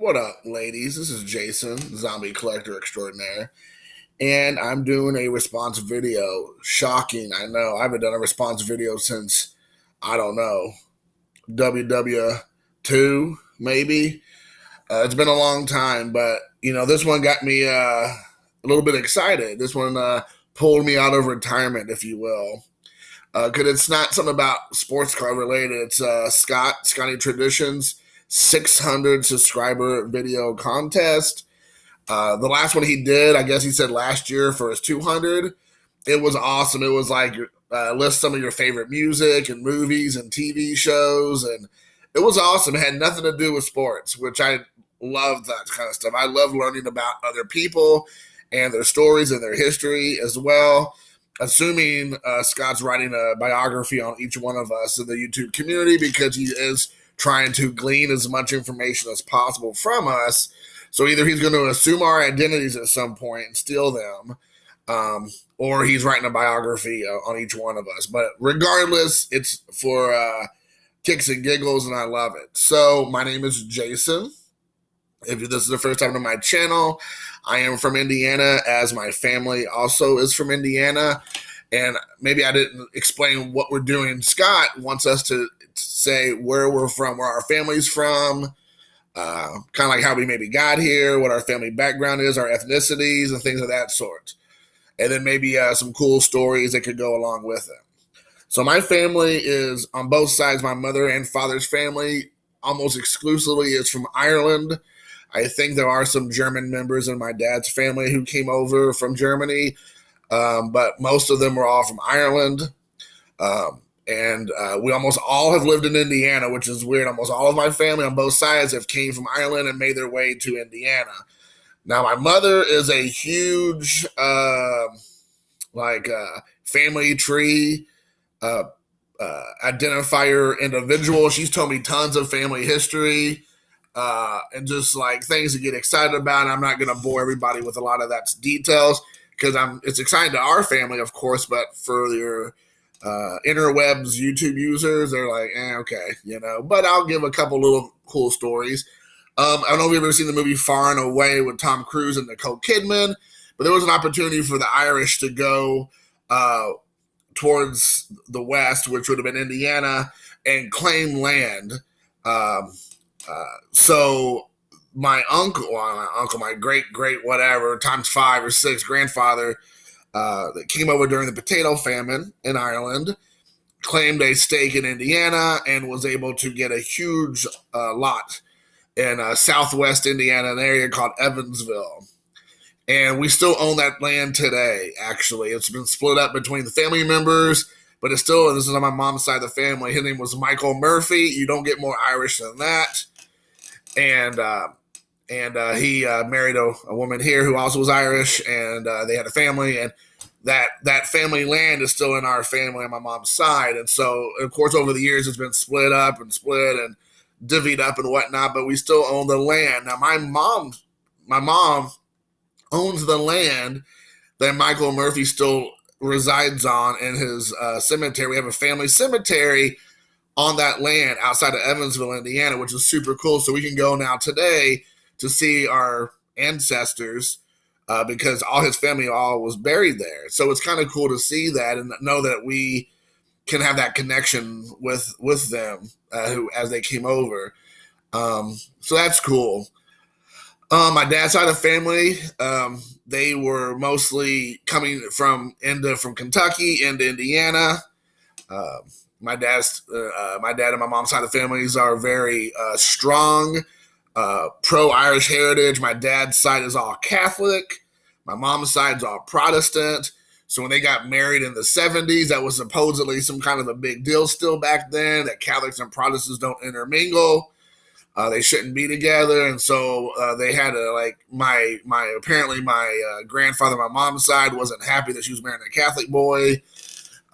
What up, ladies? This is Jason, Zombie Collector Extraordinaire, and I'm doing a response video. Shocking, I know. I haven't done a response video since, I don't know, WW2, maybe. It's been a long time, but, this one got me a little bit excited. This one pulled me out of retirement, if you will. Because it's not something about sports car related. It's Sconnie Tradition's 600 subscriber video contest. The last one he did, I guess he said last year for his 200. It was awesome. It was like list some of your favorite music and movies and TV shows, and it was awesome. It had nothing to do with sports, which I love that kind of stuff. I love learning about other people and their stories and their history as well. Assuming Scott's writing a biography on each one of us in the YouTube community because he is trying to glean as much information as possible from us. So either he's going to assume our identities at some point and steal them, or he's writing a biography on each one of us. But regardless, it's for kicks and giggles, and I love it. So my name is Jason. If this is the first time to my channel, I am from Indiana, as my family also is from Indiana. And maybe I didn't explain what we're doing. Scott wants us to say where we're from, where our family's from, kind of like how we maybe got here, what our family background is, our ethnicities, and things of that sort. And then maybe some cool stories that could go along with it. So my family is on both sides. My mother and father's family almost exclusively is from Ireland. I think there are some German members in my dad's family who came over from Germany, but most of them were all from Ireland. And we almost all have lived in Indiana, which is weird. Almost all of my family on both sides have came from Ireland and made their way to Indiana. Now, my mother is a huge, family tree identifier individual. She's told me tons of family history and just like things to get excited about. I'm not going to bore everybody with a lot of that details because it's exciting to our family, of course, but for your interwebs YouTube users, they're like, okay, But I'll give a couple little cool stories. I don't know if you've ever seen the movie Far and Away with Tom Cruise and Nicole Kidman, but there was an opportunity for the Irish to go towards the west, which would have been Indiana, and claim land. So my my great whatever times 5 or 6 grandfather that came over during the potato famine in Ireland, claimed a stake in Indiana and was able to get a huge lot in southwest Indiana, an area called Evansville. And we still own that land today, actually. It's been split up between the family members, but it's still, this is on my mom's side of the family. His name was Michael Murphy. You don't get more Irish than that. And he married a woman here who also was Irish, and they had a family, and that family land is still in our family on my mom's side. And so, of course, over the years, it's been split and divvied up and whatnot, but we still own the land. Now, my mom owns the land that Michael Murphy still resides on in his cemetery. We have a family cemetery on that land outside of Evansville, Indiana, which is super cool. So we can go now today to see our ancestors because all his family was buried there. So it's kind of cool to see that and know that we can have that connection with them as they came over. So that's cool. My dad's side of the family, they were mostly coming from Kentucky into Indiana. My dad and my mom's side of the families are very strong, pro-Irish heritage. My dad's side is all Catholic. My mom's side is all Protestant. So when they got married in the 70s, that was supposedly some kind of a big deal still back then, that Catholics and Protestants don't intermingle. They shouldn't be together. And so they had to, my grandfather, my mom's side, wasn't happy that she was marrying a Catholic boy.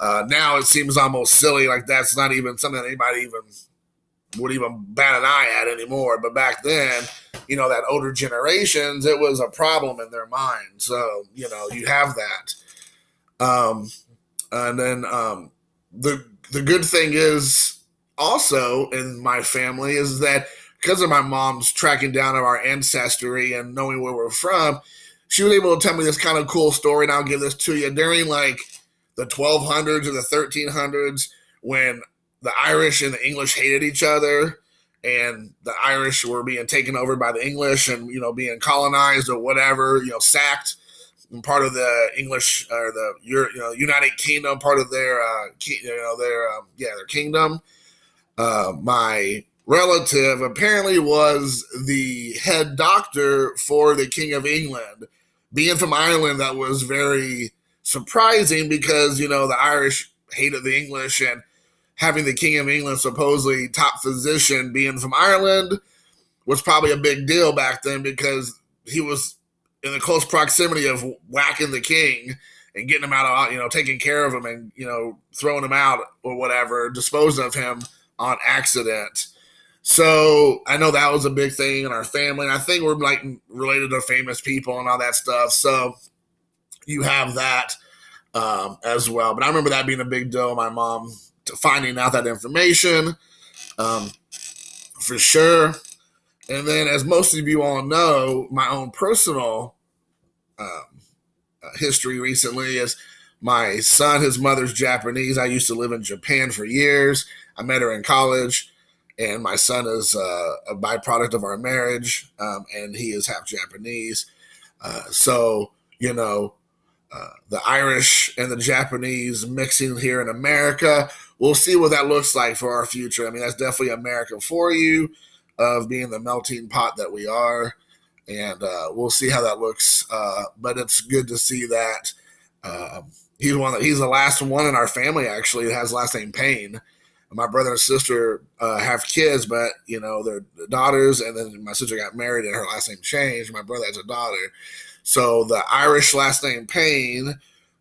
Now it seems almost silly, like that's not even something that anybody would even bat an eye at anymore. But back then, that older generations, it was a problem in their mind. So, you have that. And then the good thing is also in my family is that because of my mom's tracking down of our ancestry and knowing where we're from, she was able to tell me this kind of cool story, and I'll give this to you. During like the 1200s or the 1300s, when the Irish and the English hated each other, and the Irish were being taken over by the English and, being colonized or whatever, sacked, and part of the English or the United Kingdom, part of their their kingdom. My relative apparently was the head doctor for the King of England. Being from Ireland, that was very surprising because, the Irish hated the English, and having the King of England, supposedly top physician, being from Ireland was probably a big deal back then because he was in the close proximity of whacking the king and getting him out of, taking care of him and, throwing him out or whatever, disposing of him on accident. So I know that was a big thing in our family. And I think we're like related to famous people and all that stuff. So you have that as well. But I remember that being a big deal. My mom finding out that information for sure. And then, as most of you all know, my own personal history recently is my son, his mother's Japanese. I used to live in Japan for years. I met her in college, and my son is a byproduct of our marriage, and he is half Japanese. So, the Irish and the Japanese mixing here in America, we'll see what that looks like for our future. I mean, that's definitely America for you, of being the melting pot that we are. And we'll see how that looks. But it's good to see that he's the last one in our family, actually, that has the last name Payne. My brother and sister have kids, but, they're daughters. And then my sister got married and her last name changed. My brother has a daughter. So the Irish last name Payne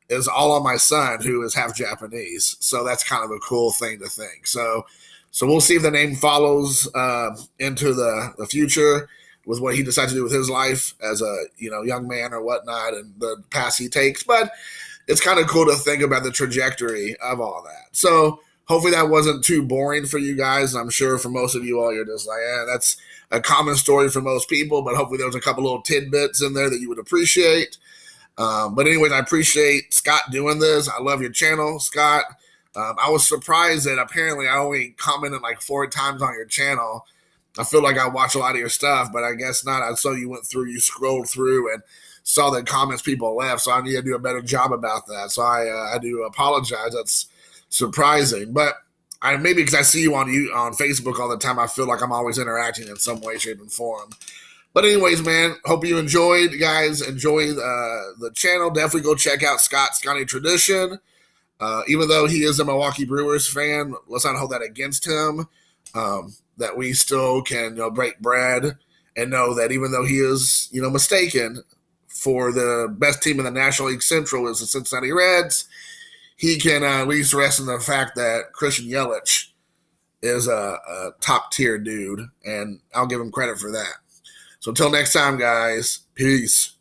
is all on my son, who is half Japanese. So that's kind of a cool thing to think. So we'll see if the name follows into the future with what he decides to do with his life as a young man or whatnot, and the path he takes. But it's kind of cool to think about the trajectory of all that. So hopefully that wasn't too boring for you guys. I'm sure for most of you all, you're just like, that's a common story for most people. But hopefully there was a couple little tidbits in there that you would appreciate. But anyways, I appreciate Scott doing this. I love your channel, Scott. I was surprised that apparently I only commented like 4 times on your channel. I feel like I watch a lot of your stuff, but I guess not. I saw you scrolled through and saw the comments people left, so I need to do a better job about that. So I do apologize. That's surprising, but maybe because I see you on Facebook all the time, I feel like I'm always interacting in some way, shape, and form. But anyways, man, hope you enjoyed, guys. Enjoy the channel. Definitely go check out Sconnie Tradition. Even though he is a Milwaukee Brewers fan, let's not hold that against him. That we still can break bread and know that even though he is mistaken for the best team in the National League Central is the Cincinnati Reds, he can at least rest in the fact that Christian Yelich is a top tier dude, and I'll give him credit for that. So until next time, guys, peace.